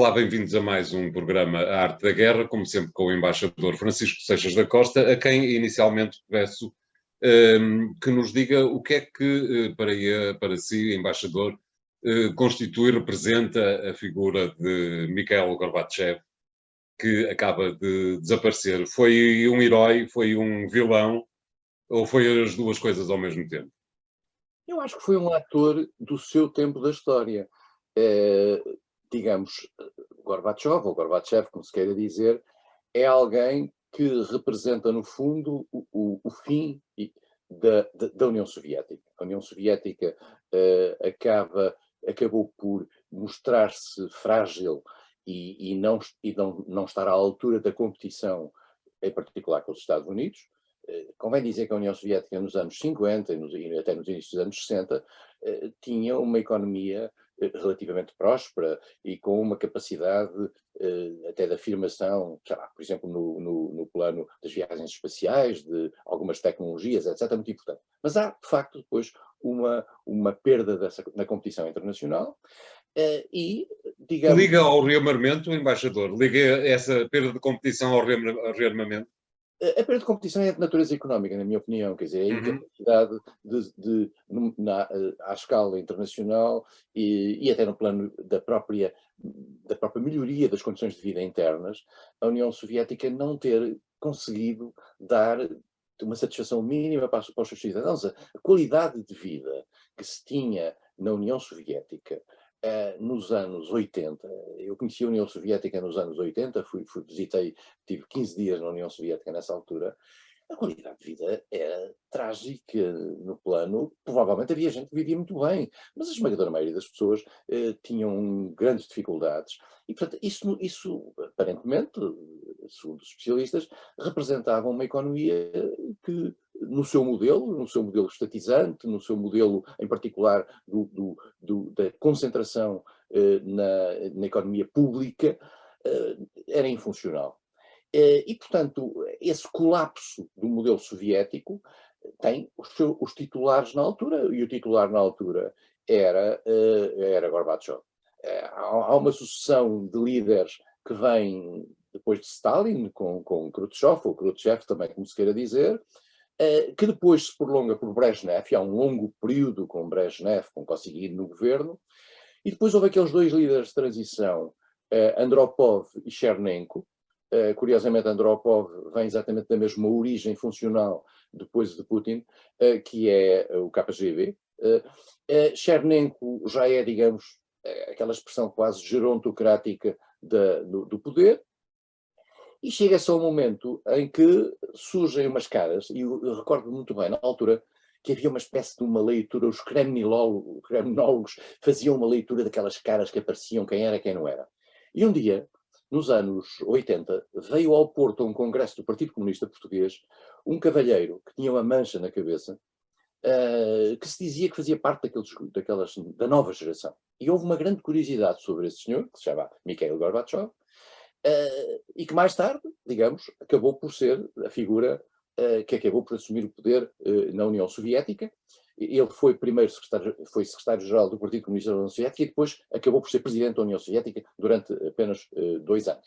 Olá, bem-vindos a mais um programa A Arte da Guerra, como sempre com o embaixador Francisco Seixas da Costa, a quem inicialmente peço que nos diga o que é que, para si, embaixador, constitui, representa a figura de Mikhail Gorbachev, que acaba de desaparecer. Foi um herói, foi um vilão, ou foi as duas coisas ao mesmo tempo? Eu acho que foi um ator do seu tempo da história. Digamos, Gorbachev, ou Gorbachev, como se queira dizer, é alguém que representa, no fundo, o fim da União Soviética. A União Soviética acabou por mostrar-se frágil e não estar à altura da competição, em particular com os Estados Unidos. Convém dizer que a União Soviética nos anos 50 e até nos inícios dos anos 60 tinha uma economia relativamente próspera e com uma capacidade até de afirmação, sei lá, por exemplo, no plano das viagens espaciais, de algumas tecnologias, etc., muito importante. Mas há, de facto, depois uma perda na competição internacional e, digamos... Liga ao rearmamento, embaixador? Liga essa perda de competição ao rearmamento? A perda de competição é de natureza económica, na minha opinião, quer dizer, é a incapacidade à escala internacional e até no plano da própria melhoria das condições de vida internas, a União Soviética não ter conseguido dar uma satisfação mínima para os seus cidadãos. A qualidade de vida que se tinha na União Soviética nos anos 80, eu conheci a União Soviética nos anos 80, tive 15 dias na União Soviética nessa altura. A qualidade de vida era trágica no plano, provavelmente havia gente que vivia muito bem, mas a esmagadora maioria das pessoas tinham grandes dificuldades. E, portanto, isso aparentemente, segundo os especialistas, representava uma economia que, no seu modelo estatizante, no seu modelo, em particular, da concentração na economia pública, era infuncional. E, portanto, esse colapso do modelo soviético tem os titulares na altura, e o titular na altura era Gorbachev. Há uma sucessão de líderes que vem depois de Stalin, com Khrushchev, ou Khrushchev também, como se queira dizer, que depois se prolonga por Brezhnev, e há um longo período com Brezhnev, com Kosygin no governo, e depois houve aqueles dois líderes de transição, Andropov e Chernenko. Curiosamente, Andropov vem exatamente da mesma origem funcional depois de Putin, que é o KGB. Chernenko já é, digamos, aquela expressão quase gerontocrática do poder, e chega-se ao momento em que surgem umas caras, e eu recordo muito bem, na altura, que havia uma espécie de uma leitura, os kremlinólogos faziam uma leitura daquelas caras que apareciam, quem era, quem não era. E um dia, nos anos 80, veio ao Porto, a um congresso do Partido Comunista Português, um cavalheiro que tinha uma mancha na cabeça, que se dizia que fazia parte da nova geração. E houve uma grande curiosidade sobre esse senhor, que se chama Mikhail Gorbachev, e que mais tarde, digamos, acabou por ser a figura que acabou por assumir o poder na União Soviética. Ele foi primeiro secretário-geral do Partido Comunista da União Soviética e depois acabou por ser presidente da União Soviética durante apenas 2 anos.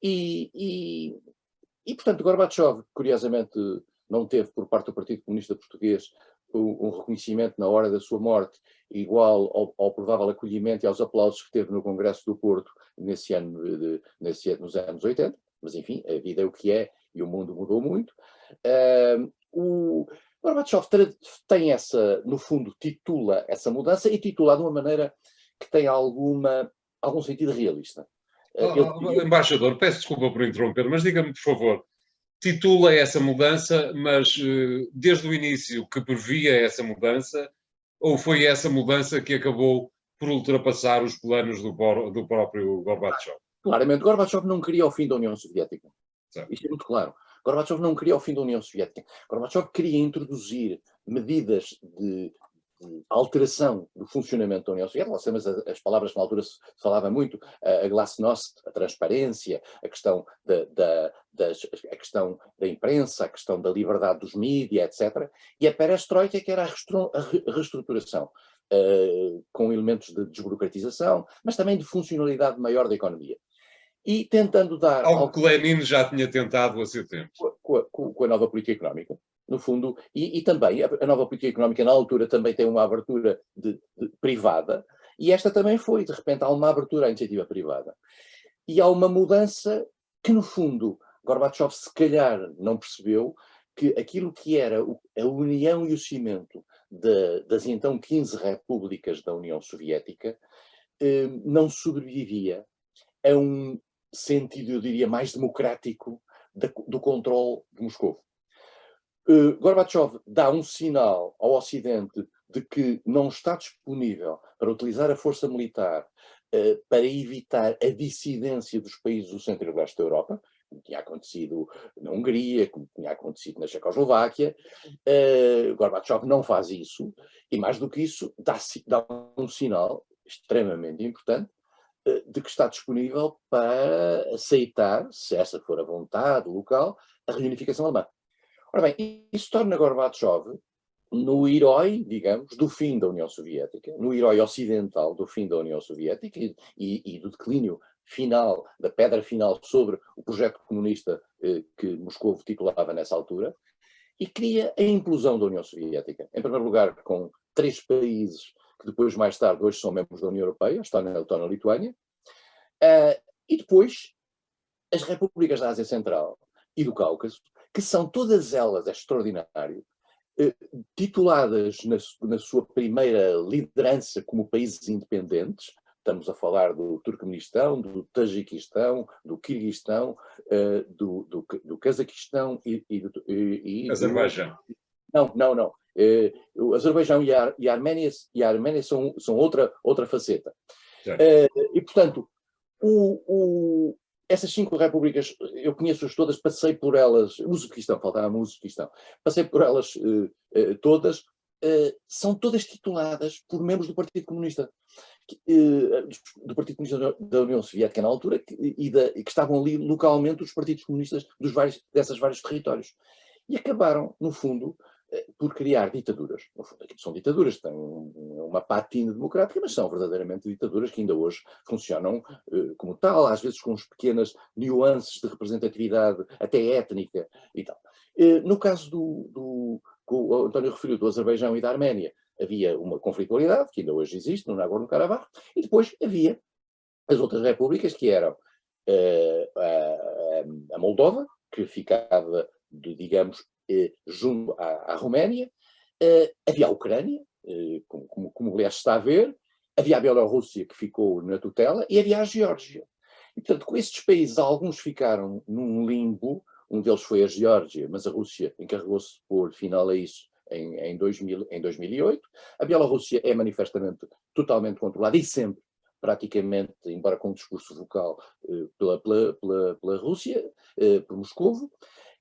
E, portanto, Gorbachev, curiosamente, não teve por parte do Partido Comunista Português um reconhecimento na hora da sua morte igual ao provável acolhimento e aos aplausos que teve no Congresso do Porto nos anos 80, mas enfim, a vida é o que é e o mundo mudou muito. O Gorbachev tem no fundo, titula essa mudança e titula de uma maneira que tem algum sentido realista. Embaixador, peço desculpa por interromper, mas diga-me, por favor, titula essa mudança, mas desde o início que previa essa mudança, ou foi essa mudança que acabou por ultrapassar os planos do próprio Gorbachev? Claramente, Gorbachev não queria o fim da União Soviética. Certo. Isto é muito claro. Gorbachev não queria o fim da União Soviética. Gorbachev queria introduzir medidas de alteração do funcionamento da União Soviética. Nós temos as palavras que na altura se falava muito, a glasnost, a transparência, a questão a questão da imprensa, a questão da liberdade dos mídias, etc. E a perestroika, que era a reestruturação com elementos de desburocratização, mas também de funcionalidade maior da economia. E tentando dar... Algo que Lenin já tinha tentado há seu tempo. Com a nova política económica, no fundo, e também a nova política económica na altura também tem uma abertura privada, e esta também foi, de repente há uma abertura à iniciativa privada. E há uma mudança que, no fundo, Gorbachev se calhar não percebeu que aquilo que era a união e o cimento das então 15 repúblicas da União Soviética não sobrevivia a um sentido, eu diria, mais democrático do controle de Moscou. Gorbachev dá um sinal ao Ocidente de que não está disponível para utilizar a força militar para evitar a dissidência dos países do centro e do leste da Europa, como tinha acontecido na Hungria, como tinha acontecido na Checoslováquia. Gorbachev não faz isso, e mais do que isso, dá um sinal extremamente importante de que está disponível para aceitar, se essa for a vontade local, a reunificação alemã. Ora bem, isso torna Gorbachev no herói, digamos, do fim da União Soviética, no herói ocidental do fim da União Soviética e do declínio final, da pedra final sobre o projeto comunista que Moscou titulava nessa altura, e cria a implosão da União Soviética. Em primeiro lugar, com 3 países que depois, mais tarde, hoje são membros da União Europeia, Estónia, Letónia e Lituânia, e depois as repúblicas da Ásia Central e do Cáucaso, que são todas elas, é extraordinário, tituladas na sua primeira liderança como países independentes. Estamos a falar do Turcomenistão, do Tajiquistão, do Quirguistão, do Cazaquistão e Azerbaijão. Não. O Azerbaijão e a Arménia são outra faceta. E, portanto, essas 5 repúblicas, eu conheço-as todas, passei por elas, o Uzbequistão, faltava-me o Uzbequistão, passei por elas todas, são todas tituladas por membros do Partido Comunista, do Partido Comunista da União Soviética na altura, e que estavam ali localmente os partidos comunistas desses vários territórios. E acabaram, no fundo, por criar ditaduras. No fundo, aquilo são ditaduras, têm uma patina democrática, mas são verdadeiramente ditaduras que ainda hoje funcionam como tal, às vezes com as pequenas nuances de representatividade, até étnica e tal. No caso que o António referiu, do Azerbaijão e da Arménia, havia uma conflitualidade, que ainda hoje existe, no Nagorno-Karabakh, e depois havia as outras repúblicas, que eram a Moldova, que ficava, digamos, junto à Roménia, havia a Ucrânia, como aliás está a ver, havia a Bielorrússia, que ficou na tutela, e havia a Geórgia. E, portanto, com estes países, alguns ficaram num limbo, um deles foi a Geórgia, mas a Rússia encarregou-se de pôr final a isso em 2008. A Bielorrússia é manifestamente totalmente controlada, e sempre, praticamente, embora com um discurso vocal, pela Rússia, por Moscovo.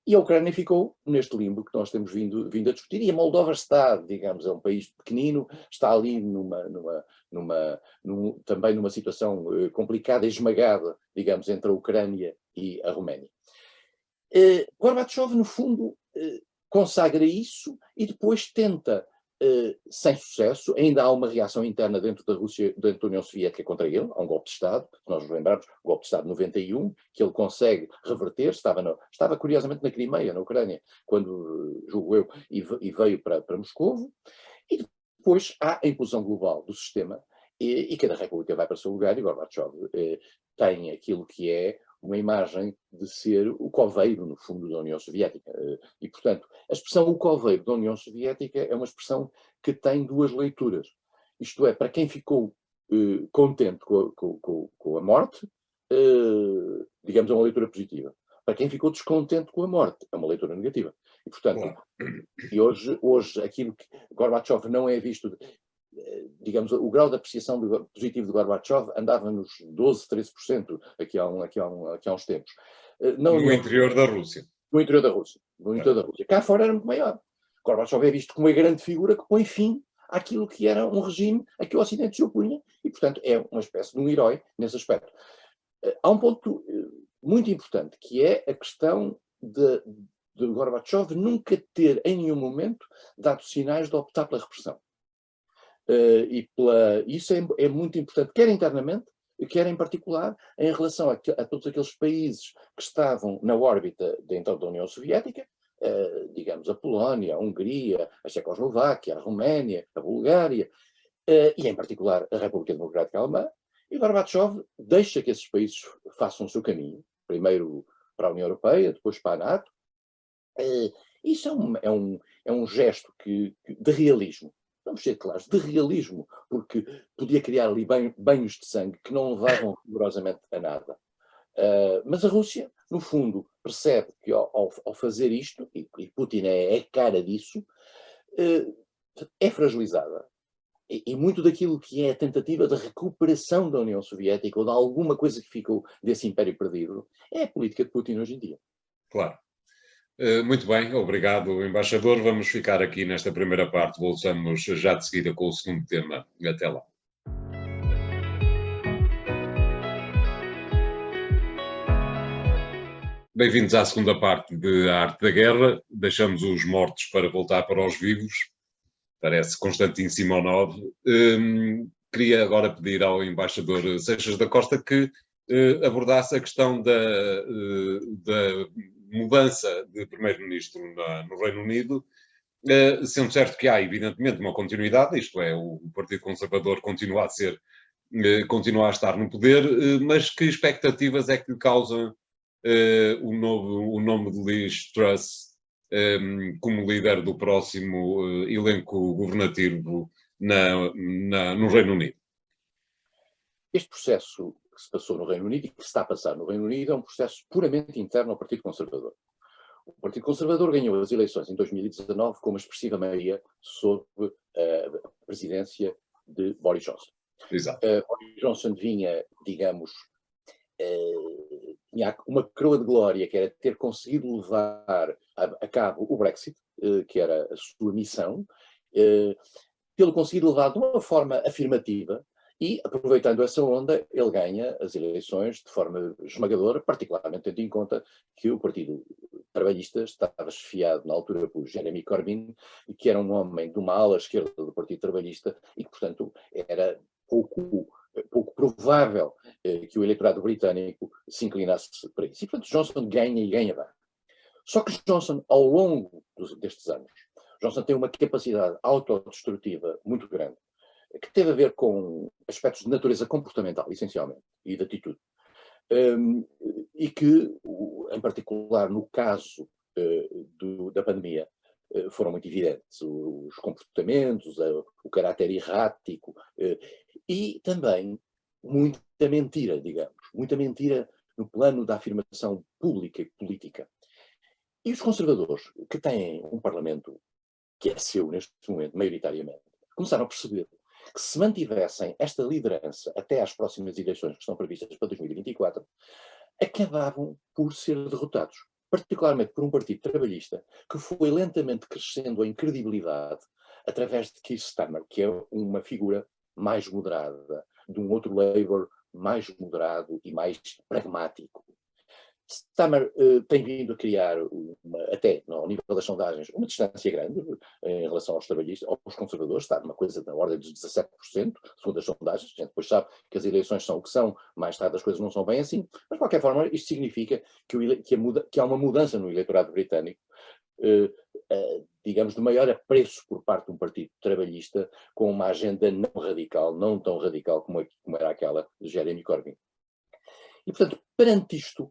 E a Ucrânia ficou neste limbo que nós temos vindo a discutir, e a Moldova está, digamos, é um país pequenino, está ali também numa situação complicada e esmagada, digamos, entre a Ucrânia e a Roménia. Gorbachev, no fundo, consagra isso e depois tenta, sem sucesso, ainda há uma reação interna dentro da Rússia, dentro da União Soviética contra ele, há um golpe de Estado, nós nos lembramos, o golpe de Estado de 91, que ele consegue reverter, estava curiosamente na Crimeia, na Ucrânia, quando, julgo eu, e veio para Moscovo, e depois há a implosão global do sistema, e cada república vai para o seu lugar, e Gorbachev tem aquilo que é uma imagem de ser o coveiro, no fundo, da União Soviética. E, portanto, a expressão o coveiro da União Soviética é uma expressão que tem 2 leituras. Isto é, para quem ficou contente com a morte, digamos, é uma leitura positiva. Para quem ficou descontente com a morte, é uma leitura negativa. E, portanto, e hoje aquilo que Gorbachev não é visto... digamos, o grau de apreciação positivo de Gorbachev andava nos 12%, 13% aqui há uns tempos. No interior da Rússia. No interior da Rússia. Cá fora era muito maior. Gorbachev é visto como uma grande figura que põe fim àquilo que era um regime a que o Ocidente se opunha, e, portanto, é uma espécie de um herói nesse aspecto. Há um ponto muito importante, que é a questão de Gorbachev nunca ter, em nenhum momento, dado sinais de optar pela repressão. Isso é muito importante, quer internamente, quer em particular em relação a todos aqueles países que estavam na órbita dentro da União Soviética, digamos a Polónia, a Hungria, a Checoslováquia, a Roménia, a Bulgária, e em particular a República Democrática Alemã, e Gorbachev deixa que esses países façam o seu caminho, primeiro para a União Europeia, depois para a NATO. Isso é um gesto de realismo. Vamos ser claros, de realismo, porque podia criar ali banhos de sangue que não levavam rigorosamente a nada. Mas a Rússia, no fundo, percebe que ao fazer isto, e Putin é cara disso, é fragilizada. E muito daquilo que é a tentativa de recuperação da União Soviética, ou de alguma coisa que ficou desse império perdido, é a política de Putin hoje em dia. Claro. Muito bem, obrigado, embaixador. Vamos ficar aqui nesta primeira parte. Voltamos já de seguida com o segundo tema. Até lá. Bem-vindos à segunda parte de A Arte da Guerra. Deixamos os mortos para voltar para os vivos. Parece Konstantin Simonov. Queria agora pedir ao embaixador Seixas da Costa que abordasse a questão da mudança de primeiro-ministro no Reino Unido, sendo certo que há, evidentemente, uma continuidade, isto é, o Partido Conservador continua a estar no poder, mas que expectativas é que lhe causa o nome de Liz Truss como líder do próximo elenco governativo no Reino Unido? Este processo que se passou no Reino Unido e que se está a passar no Reino Unido é um processo puramente interno ao Partido Conservador. O Partido Conservador ganhou as eleições em 2019 com uma expressiva maioria sob a presidência de Boris Johnson. Exato. Boris Johnson vinha, digamos, tinha uma coroa de glória, que era ter conseguido levar a cabo o Brexit, que era a sua missão, tê-lo conseguido levar de uma forma afirmativa. E, aproveitando essa onda, ele ganha as eleições de forma esmagadora, particularmente tendo em conta que o Partido Trabalhista estava chefiado na altura por Jeremy Corbyn, que era um homem de uma ala esquerda do Partido Trabalhista e que, portanto, era pouco provável que o eleitorado britânico se inclinasse para isso. E, portanto, Johnson ganha e ganha bem. Só que Johnson, ao longo destes anos, Johnson tem uma capacidade autodestrutiva muito grande, que teve a ver com aspectos de natureza comportamental, essencialmente, e de atitude. E que, em particular no caso da pandemia, foram muito evidentes os comportamentos, o caráter errático e também muita mentira, digamos, muita mentira no plano da afirmação pública e política. E os conservadores, que têm um parlamento que é seu neste momento, maioritariamente, começaram a perceber que se mantivessem esta liderança até às próximas eleições que estão previstas para 2024, acabavam por ser derrotados, particularmente por um partido trabalhista que foi lentamente crescendo em credibilidade através de Keir Starmer, que é uma figura mais moderada, de um outro Labour mais moderado e mais pragmático. Starmer tem vindo a criar, até ao nível das sondagens, uma distância grande em relação aos trabalhistas, aos conservadores, está numa coisa da ordem dos 17%, segundo as sondagens. A gente depois sabe que as eleições são o que são, mais tarde as coisas não são bem assim, mas de qualquer forma isto significa que há uma mudança no eleitorado britânico, digamos, de maior apreço por parte de um partido trabalhista com uma agenda não radical, não tão radical como era aquela de Jeremy Corbyn. E, portanto, perante isto,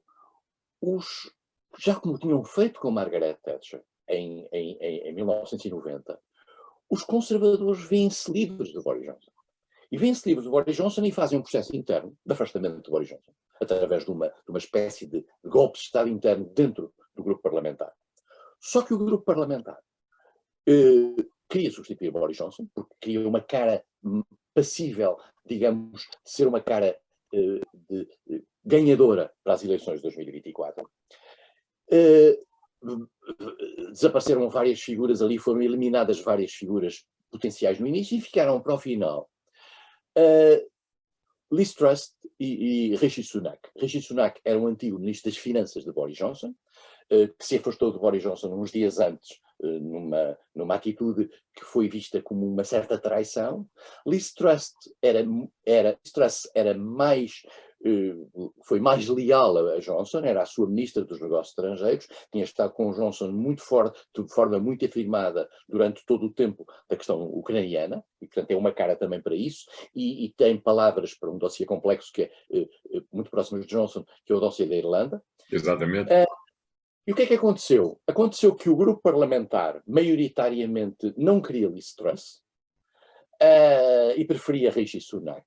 já como tinham feito com Margaret Thatcher em 1990, os conservadores vêem-se livres de Boris Johnson. E vêem-se livres de Boris Johnson e fazem um processo interno de afastamento de Boris Johnson, através de uma espécie de golpe de Estado interno dentro do grupo parlamentar. Só que o grupo parlamentar queria substituir Boris Johnson, porque queria uma cara passível, digamos, de ser uma cara ganhadora para as eleições de 2024. Desapareceram várias figuras ali, foram eliminadas várias figuras potenciais no início e ficaram para o final Liz Truss e Rishi Sunak. Rishi Sunak era um antigo ministro das Finanças de Boris Johnson, que se afastou de Boris Johnson uns dias antes numa atitude que foi vista como uma certa traição. Liz Truss era mais, foi mais leal a Johnson, era a sua ministra dos Negócios Estrangeiros, tinha estado com Johnson muito forte, de forma muito afirmada durante todo o tempo da questão ucraniana, e portanto é uma cara também para isso, e tem palavras para um dossiê complexo que é muito próximo de Johnson, que é o dossiê da Irlanda. Exatamente. E o que é que aconteceu? Aconteceu que o grupo parlamentar, maioritariamente, não queria Liz Truss e preferia Rishi Sunak,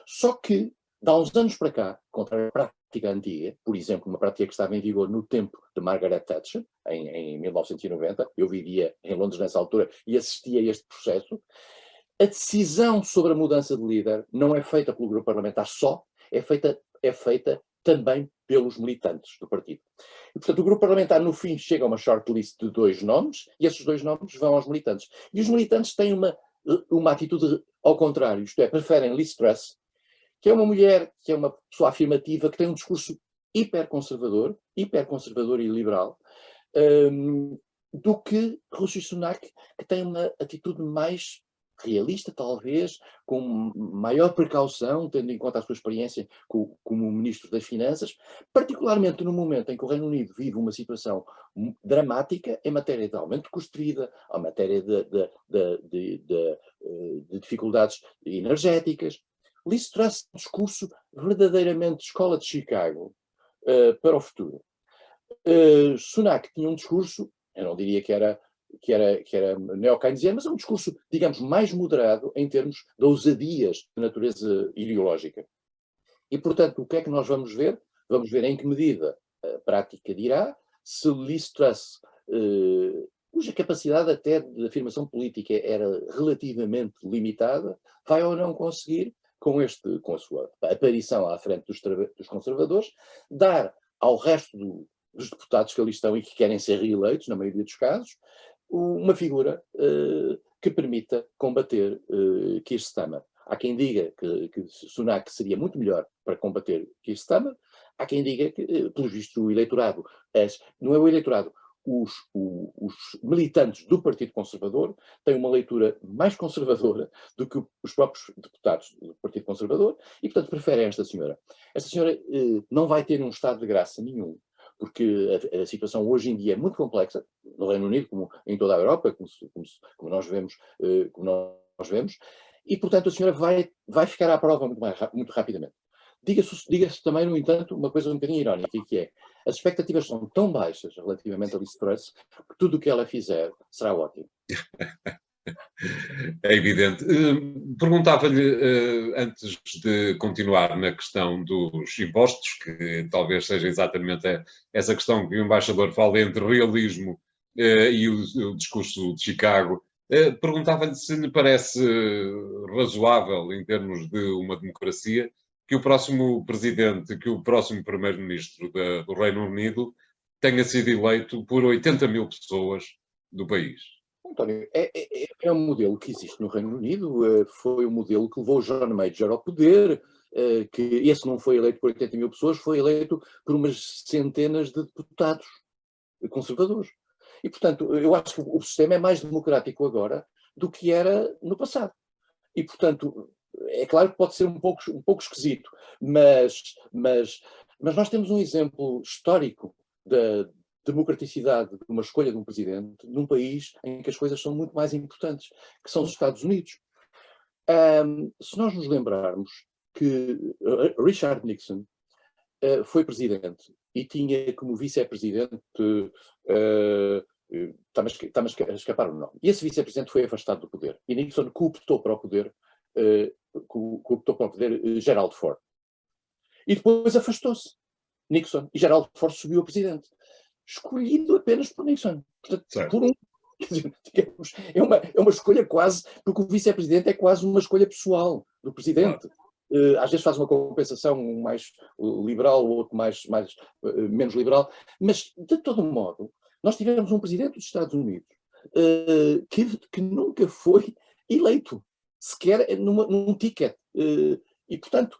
só que, de há uns anos para cá, contra a prática antiga, por exemplo, uma prática que estava em vigor no tempo de Margaret Thatcher, em 1990, eu vivia em Londres nessa altura e assistia a este processo, a decisão sobre a mudança de líder não é feita pelo grupo parlamentar só, é feita também pelos militantes do partido. E, portanto, o grupo parlamentar, no fim, chega a uma shortlist de 2 nomes, e esses 2 nomes vão aos militantes. E os militantes têm uma atitude ao contrário, isto é, preferem Liz Truss, que é uma mulher, que é uma pessoa afirmativa, que tem um discurso hiperconservador e liberal, do que Rishi Sunak, que tem uma atitude mais realista, talvez, com maior precaução, tendo em conta a sua experiência como Ministro das Finanças, particularmente no momento em que o Reino Unido vive uma situação dramática em matéria de aumento de custo de vida, em matéria de dificuldades energéticas. Liz Truss um discurso verdadeiramente escola de Chicago para o futuro. Sunak tinha um discurso, eu não diria que era neo-keynesiano, mas é um discurso, digamos, mais moderado em termos de ousadias de natureza ideológica. E, portanto, o que é que nós vamos ver? Vamos ver em que medida a prática dirá se Liz Truss, cuja capacidade até de afirmação política era relativamente limitada, vai ou não conseguir, com a sua aparição à frente dos conservadores, dar ao resto dos deputados que ali estão e que querem ser reeleitos, na maioria dos casos, uma figura que permita combater Keir Starmer. Há quem diga que Sunak seria muito melhor para combater Keir Starmer, há quem diga que, pelo visto, o eleitorado, não é o eleitorado, os militantes do Partido Conservador têm uma leitura mais conservadora do que os próprios deputados do Partido Conservador e, portanto, preferem esta senhora. Esta senhora não vai ter um estado de graça nenhum, porque a situação hoje em dia é muito complexa, no Reino Unido, como em toda a Europa, como nós vemos, e, portanto, a senhora vai ficar à prova muito rapidamente. Diga-se também, no entanto, uma coisa um bocadinho irónica, que é, as expectativas são tão baixas relativamente a Liz Truss, que tudo o que ela fizer será ótimo. É evidente. Perguntava-lhe, antes de continuar na questão dos impostos, que talvez seja exatamente essa questão que o embaixador fala entre realismo e o discurso de Chicago, perguntava-lhe se lhe parece razoável, em termos de uma democracia, que o próximo presidente, que o próximo primeiro-ministro do Reino Unido tenha sido eleito por 80 mil pessoas do país. António, é um modelo que existe no Reino Unido, foi o modelo que levou John Major ao poder, que esse não foi eleito por 80 mil pessoas, foi eleito por umas centenas de deputados conservadores. E, portanto, eu acho que o sistema é mais democrático agora do que era no passado. E, portanto, é claro que pode ser um pouco esquisito, mas nós temos um exemplo histórico da democraticidade de uma escolha de um presidente num país em que as coisas são muito mais importantes, que são os Estados Unidos. Se nós nos lembrarmos que Richard Nixon foi presidente e tinha como vice-presidente, está-me a escapar o nome, e esse vice-presidente foi afastado do poder, e Nixon cooptou para o poder Gerald Ford. E depois afastou-se Nixon, e Gerald Ford subiu a presidente. Escolhido apenas por Nixon. Portanto, por digamos, é uma escolha quase, porque o vice-presidente é quase uma escolha pessoal do presidente. Claro. Às vezes faz uma compensação mais liberal, o outro menos liberal, mas, de todo modo, nós tivemos um presidente dos Estados Unidos que nunca foi eleito, sequer num ticket. E, portanto,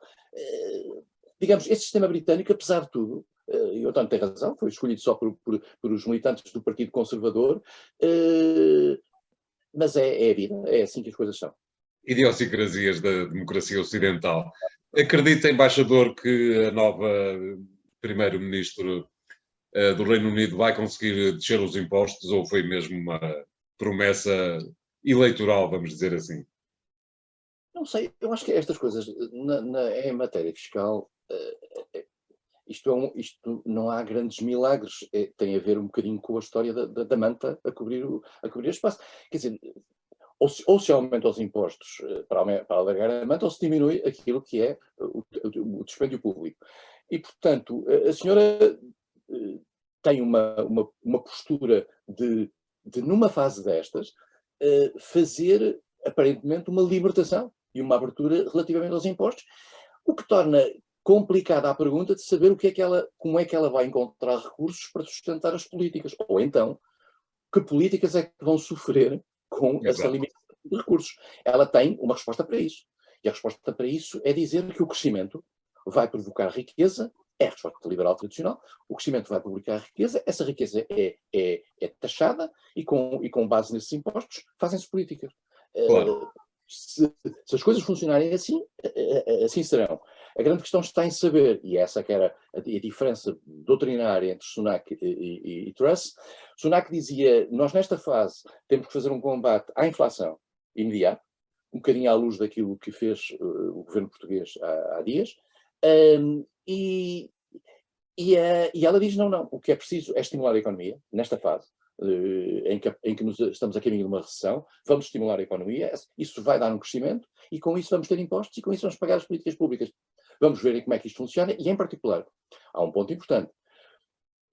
digamos, esse sistema britânico, apesar de tudo, e o António tem razão, foi escolhido só por os militantes do Partido Conservador, mas é a vida, é assim que as coisas são. Idiosincrasias da democracia ocidental. Acredita, embaixador, que a nova primeiro-ministro do Reino Unido vai conseguir descer os impostos ou foi mesmo uma promessa eleitoral, vamos dizer assim? Não sei, eu acho que estas coisas, em matéria fiscal, isto não há grandes milagres, tem a ver um bocadinho com a história da manta a cobrir o espaço. Quer dizer, ou se aumenta os impostos para alargar a manta, ou se diminui aquilo que é o dispêndio público. E, portanto, a senhora tem uma postura de numa fase destas, fazer, aparentemente, uma libertação e uma abertura relativamente aos impostos, o que torna complicada a pergunta de saber como é que ela vai encontrar recursos para sustentar as políticas. Ou então, que políticas é que vão sofrer com essa limitação de recursos. Ela tem uma resposta para isso. E a resposta para isso é dizer que o crescimento vai provocar riqueza, é a resposta liberal tradicional, o crescimento vai provocar riqueza, essa riqueza é taxada e com base nesses impostos fazem-se políticas. Claro. Se as coisas funcionarem assim, assim serão. A grande questão está em saber, e essa que era a diferença doutrinária entre Sunak e Truss. Sunak dizia, nós nesta fase temos que fazer um combate à inflação imediato, um bocadinho à luz daquilo que fez o governo português há dias, e ela diz, não, o que é preciso é estimular a economia, nesta fase, em que estamos a caminho de uma recessão, vamos estimular a economia, isso vai dar um crescimento, e com isso vamos ter impostos, e com isso vamos pagar as políticas públicas. Vamos ver como é que isto funciona, e em particular, há um ponto importante,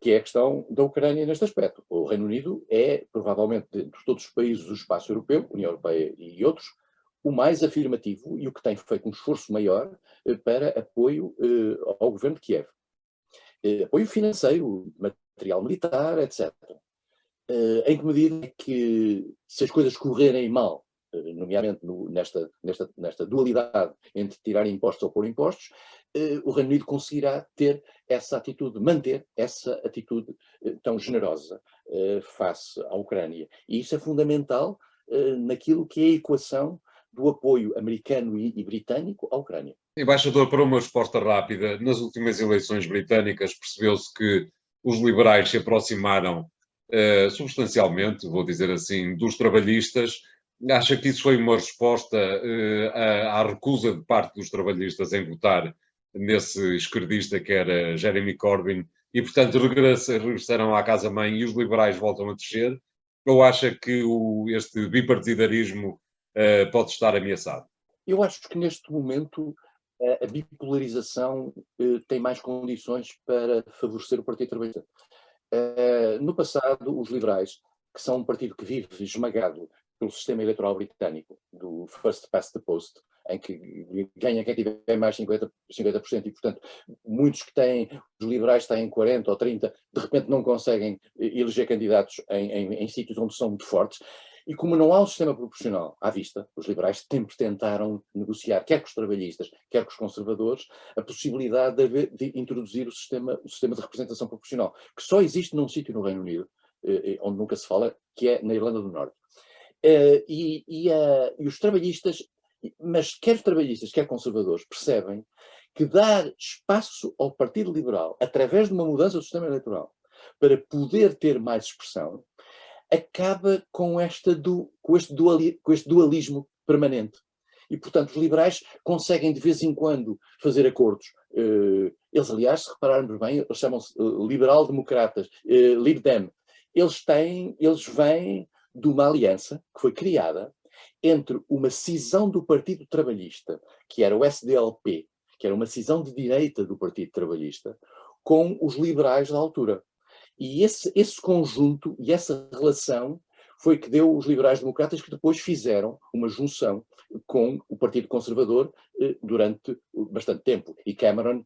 que é a questão da Ucrânia neste aspecto. O Reino Unido é, provavelmente, de todos os países do espaço europeu, União Europeia e outros, o mais afirmativo e o que tem feito um esforço maior para apoio ao governo de Kiev. Apoio financeiro, material militar, etc. Em que medida é que, se as coisas correrem mal, nomeadamente nesta dualidade entre tirar impostos ou pôr impostos, o Reino Unido conseguirá ter essa atitude, manter essa atitude tão generosa face à Ucrânia. E isso é fundamental naquilo que é a equação do apoio americano e britânico à Ucrânia. Embaixador, para uma resposta rápida, nas últimas eleições britânicas percebeu-se que os liberais se aproximaram substancialmente, vou dizer assim, dos trabalhistas. Acha que isso foi uma resposta à recusa de parte dos trabalhistas em votar nesse esquerdista que era Jeremy Corbyn e, portanto, regressaram à casa-mãe e os liberais voltam a descer? Ou acha que este bipartidarismo pode estar ameaçado? Eu acho que neste momento a bipolarização tem mais condições para favorecer o Partido Trabalhista. No passado, os liberais, que são um partido que vive esmagado pelo sistema eleitoral britânico, do first past the post, em que ganha quem tiver mais 50%, e, portanto, muitos os liberais têm 40% ou 30%, de repente não conseguem eleger candidatos em sítios onde são muito fortes. E como não há um sistema proporcional à vista, os liberais sempre tentaram negociar, quer com os trabalhistas, quer com os conservadores, a possibilidade de introduzir o sistema de representação proporcional, que só existe num sítio no Reino Unido, onde nunca se fala, que é na Irlanda do Norte. E os trabalhistas, mas quer trabalhistas, quer conservadores, percebem que dar espaço ao Partido Liberal, através de uma mudança do sistema eleitoral, para poder ter mais expressão, acaba com este dualismo permanente. E, portanto, os liberais conseguem de vez em quando fazer acordos. Eles, aliás, se repararmos bem, eles chamam-se liberal-democratas, Lib Dem. Eles vêm de uma aliança que foi criada entre uma cisão do Partido Trabalhista, que era o SDLP, que era uma cisão de direita do Partido Trabalhista, com os liberais da altura. E esse conjunto e essa relação foi que deu os liberais-democratas, que depois fizeram uma junção com o Partido Conservador durante bastante tempo. E Cameron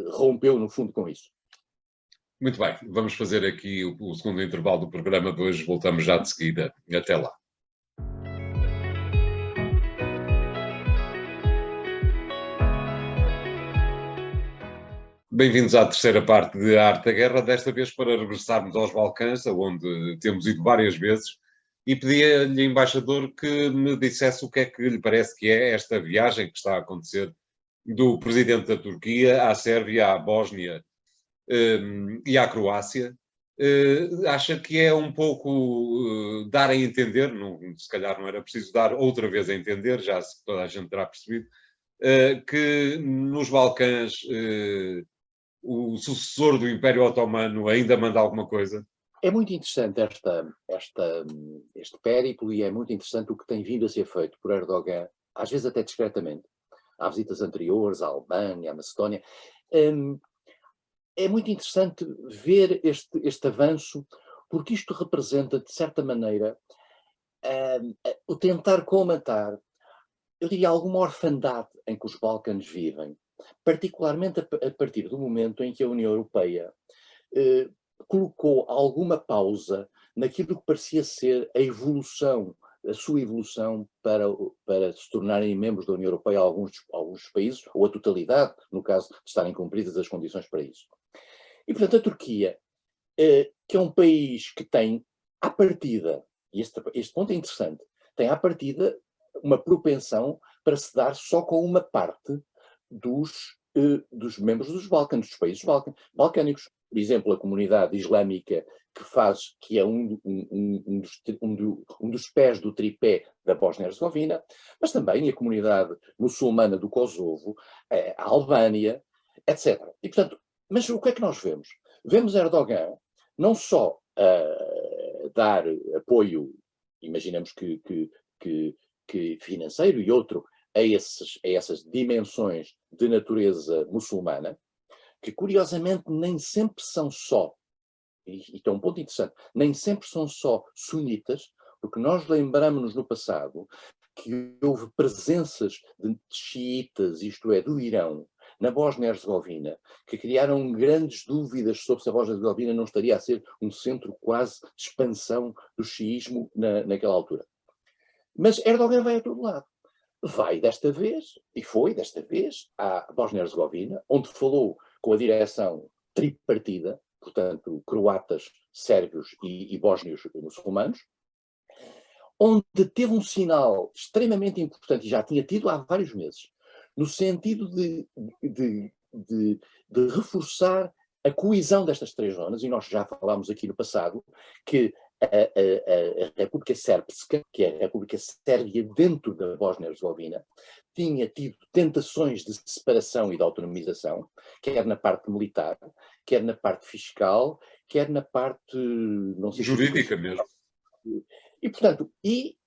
rompeu, no fundo, com isso. Muito bem, vamos fazer aqui o segundo intervalo do programa de hoje. Voltamos já de seguida. Até lá. Bem-vindos à terceira parte de A Arte da Guerra, desta vez para regressarmos aos Balcãs, onde temos ido várias vezes, e pedi-lhe, embaixador, que me dissesse o que é que lhe parece que é esta viagem que está a acontecer do presidente da Turquia à Sérvia, à Bósnia e à Croácia. Acha que é um pouco dar a entender, não, se calhar não era preciso dar outra vez a entender, já toda a gente terá percebido, que nos Balcãs o sucessor do Império Otomano ainda manda alguma coisa? É muito interessante este périplo e é muito interessante o que tem vindo a ser feito por Erdogan, às vezes até discretamente. Há visitas anteriores à Albânia, à Macedónia. É muito interessante ver este avanço, porque isto representa, de certa maneira, o tentar colmatar, eu diria, alguma orfandade em que os Balcãs vivem, particularmente a partir do momento em que a União Europeia colocou alguma pausa naquilo que parecia ser a sua evolução para se tornarem membros da União Europeia alguns países, ou a totalidade, no caso de estarem cumpridas as condições para isso. E, portanto, a Turquia, que é um país que tem, à partida, e este ponto é interessante, tem à partida uma propensão para se dar só com uma parte dos membros dos Balcãs, dos países balcânicos. Por exemplo, a comunidade islâmica que é um dos pés do tripé da Bósnia-Herzegovina, mas também a comunidade muçulmana do Kosovo, a Albânia, etc. E, portanto, mas o que é que nós vemos? Vemos Erdogan não só dar apoio, imaginemos que financeiro e outro, a essas dimensões de natureza muçulmana, que curiosamente nem sempre são só, e é um ponto interessante, nem sempre são só sunitas, porque nós lembramos-nos no passado que houve presenças de xiitas, isto é, do Irão, na Bósnia-Herzegovina, que criaram grandes dúvidas sobre se a Bósnia-Herzegovina não estaria a ser um centro quase de expansão do xiismo naquela altura. Mas Erdogan vai a todo lado. Vai desta vez, e foi desta vez, à Bósnia-Herzegovina, onde falou com a direção tripartida, portanto, croatas, sérvios e bósnios muçulmanos, onde teve um sinal extremamente importante, e já tinha tido há vários meses, no sentido de reforçar a coesão destas três zonas, e nós já falámos aqui no passado, que a República Srpska, que é a República Sérvia dentro da Bósnia-Herzegovina, tinha tido tentações de separação e de autonomização, quer na parte militar, quer na parte fiscal, quer na parte, não sei, jurídica mesmo. E, portanto,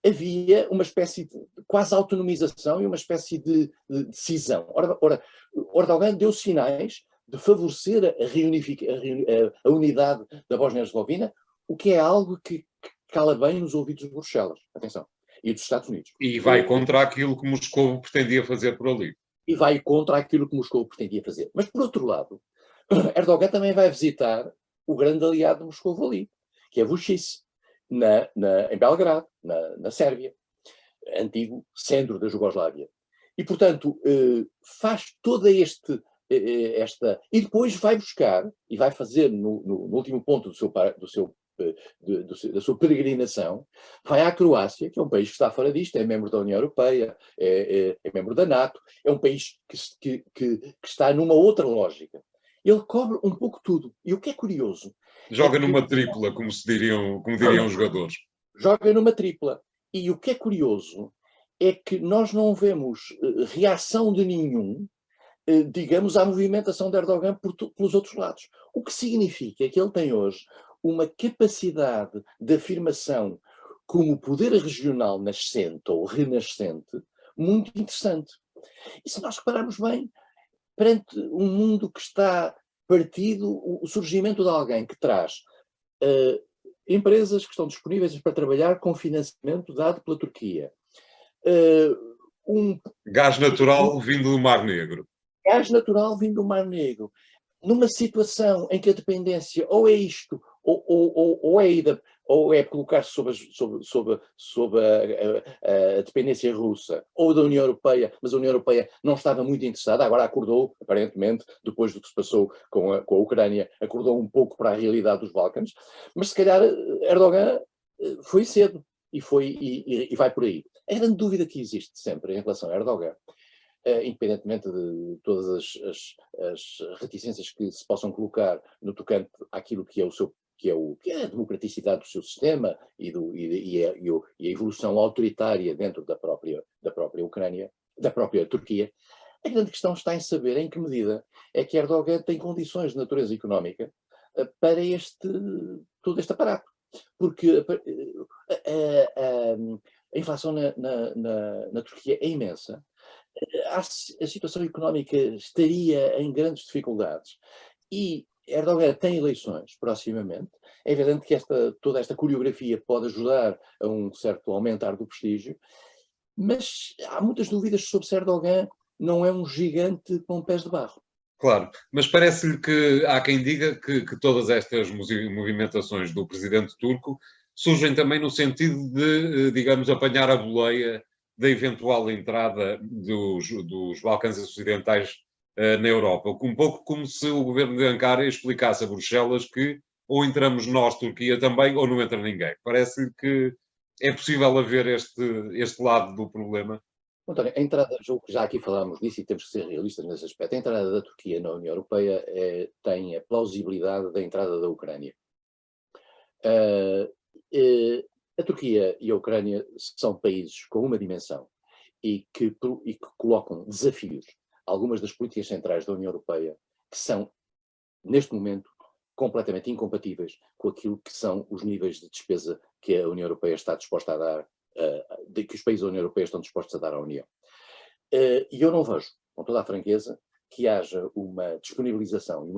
havia uma espécie de quase autonomização e uma espécie de decisão. Ora, Erdogan deu sinais de favorecer a unidade da Bósnia-Herzegovina, o que é algo que cala bem nos ouvidos de Bruxelas, atenção, e dos Estados Unidos. E vai contra aquilo que Moscou pretendia fazer por ali. E vai contra aquilo que Moscou pretendia fazer. Mas, por outro lado, Erdogan também vai visitar o grande aliado de Moscou ali, que é Vučić, em Belgrado, na Sérvia, antigo centro da Jugoslávia. E, portanto, faz toda esta... E depois vai buscar, e vai fazer no último ponto da sua peregrinação, vai à Croácia, que é um país que está fora disto, é membro da União Europeia, é membro da NATO, é um país que está numa outra lógica. Ele cobre um pouco tudo. E o que é curioso... Joga numa tripla, como diriam os jogadores. Joga numa tripla. E o que é curioso é que nós não vemos reação de nenhum, digamos, à movimentação de Erdogan pelos outros lados. O que significa que ele tem hoje uma capacidade de afirmação como poder regional nascente ou renascente muito interessante. E se nós repararmos bem, perante um mundo que está partido, o surgimento de alguém que traz empresas que estão disponíveis para trabalhar com financiamento dado pela Turquia. Gás natural vindo do Mar Negro. Gás natural vindo do Mar Negro. Numa situação em que a dependência ou é isto, ou é a ida ou é colocar-se sob a dependência russa, ou da União Europeia, mas a União Europeia não estava muito interessada, agora acordou, aparentemente, depois do que se passou com a Ucrânia, acordou um pouco para a realidade dos Balcãs, mas se calhar Erdogan foi cedo e vai por aí. A grande dúvida que existe sempre em relação a Erdogan, independentemente de todas as reticências que se possam colocar no tocante àquilo que é que é a democraticidade do seu sistema e a evolução autoritária dentro da própria Ucrânia, da própria Turquia, a grande questão está em saber em que medida é que Erdogan tem condições de natureza económica para todo este aparato. Porque a inflação na Turquia é imensa, a situação económica estaria em grandes dificuldades e Erdogan tem eleições proximamente. É evidente que toda esta coreografia pode ajudar a um certo aumentar do prestígio, mas há muitas dúvidas sobre se Erdogan não é um gigante com pés de barro. Claro, mas parece-lhe que há quem diga que todas estas movimentações do presidente turco surgem também no sentido de, digamos, apanhar a boleia da eventual entrada dos Balcãs Ocidentais na Europa. Um pouco como se o governo de Ankara explicasse a Bruxelas que ou entramos nós, Turquia, também, ou não entra ninguém. Parece-lhe que é possível haver este lado do problema. António, a entrada, já aqui falámos disso e temos que ser realistas nesse aspecto, a entrada da Turquia na União Europeia tem a plausibilidade da entrada da Ucrânia. A Turquia e a Ucrânia são países com uma dimensão e que colocam desafios a algumas das políticas centrais da União Europeia que são, neste momento, completamente incompatíveis com aquilo que são os níveis de despesa que a União Europeia está disposta a dar, que os países da União Europeia estão dispostos a dar à União. E eu não vejo, com toda a franqueza, que haja uma disponibilização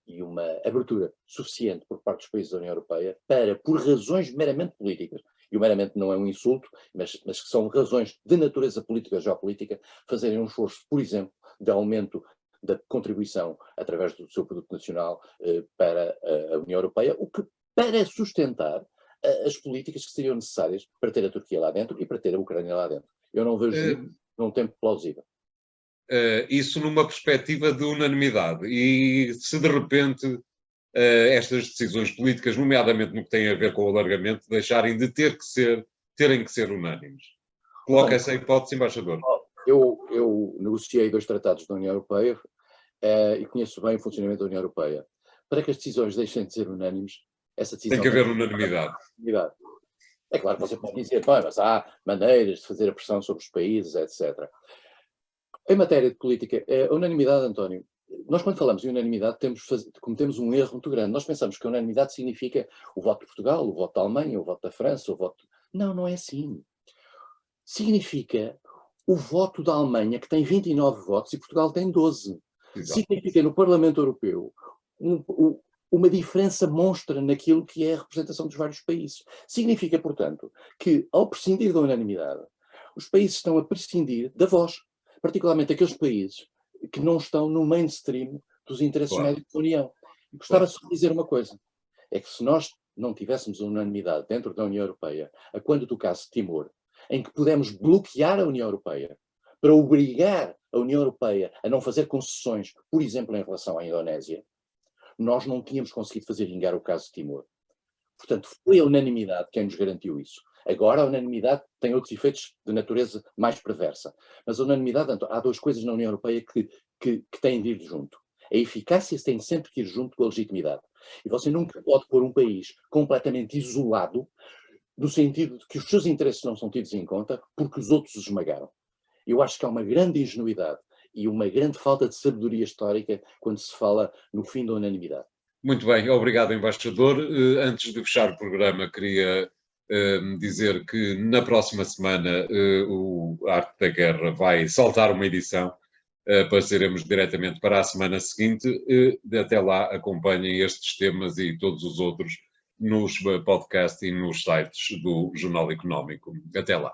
e uma abertura suficiente por parte dos países da União Europeia para, por razões meramente políticas, e o meramente não é um insulto, mas que são razões de natureza política ou geopolítica, fazerem um esforço, por exemplo, de aumento da contribuição através do seu produto nacional para a União Europeia, o que para sustentar as políticas que seriam necessárias para ter a Turquia lá dentro e para ter a Ucrânia lá dentro. Eu não vejo num tempo plausível. Isso numa perspectiva de unanimidade. E se de repente estas decisões políticas, nomeadamente no que tem a ver com o alargamento, deixarem de terem que ser unânimes. Coloca essa hipótese, embaixador. Eu negociei 2 tratados da União Europeia e conheço bem o funcionamento da União Europeia. Para que as decisões deixem de ser unânimes, essa decisão tem que haver unanimidade. É claro que você pode dizer, mas há maneiras de fazer a pressão sobre os países, etc. Em matéria de política, a unanimidade, António, nós quando falamos de unanimidade cometemos um erro muito grande. Nós pensamos que a unanimidade significa o voto de Portugal, o voto da Alemanha, o voto da França, o voto... Não, não é assim. Significa o voto da Alemanha, que tem 29 votos, e Portugal tem 12. Exato. Significa no Parlamento Europeu uma diferença monstra naquilo que é a representação dos vários países. Significa, portanto, que ao prescindir da unanimidade, os países estão a prescindir da voz, particularmente aqueles países que não estão no mainstream dos interesses médios da União. E gostava só de dizer uma coisa, é que se nós não tivéssemos a unanimidade dentro da União Europeia, a quando tocasse Timor, em que pudemos bloquear a União Europeia para obrigar a União Europeia a não fazer concessões, por exemplo, em relação à Indonésia, nós não tínhamos conseguido fazer vingar o caso de Timor. Portanto, foi a unanimidade quem nos garantiu isso. Agora, a unanimidade tem outros efeitos de natureza mais perversa. Mas a unanimidade, há 2 coisas na União Europeia que têm de ir junto. A eficácia tem sempre que ir junto com a legitimidade. E você nunca pode pôr um país completamente isolado, no sentido de que os seus interesses não são tidos em conta, porque os outros os esmagaram. Eu acho que há uma grande ingenuidade e uma grande falta de sabedoria histórica quando se fala no fim da unanimidade. Muito bem, obrigado, embaixador. Antes de fechar o programa, queria dizer que na próxima semana o Arte da Guerra vai saltar uma edição. Passaremos diretamente para a semana seguinte. Até lá, acompanhem estes temas e todos os outros nos podcasts e nos sites do Jornal Económico. Até lá.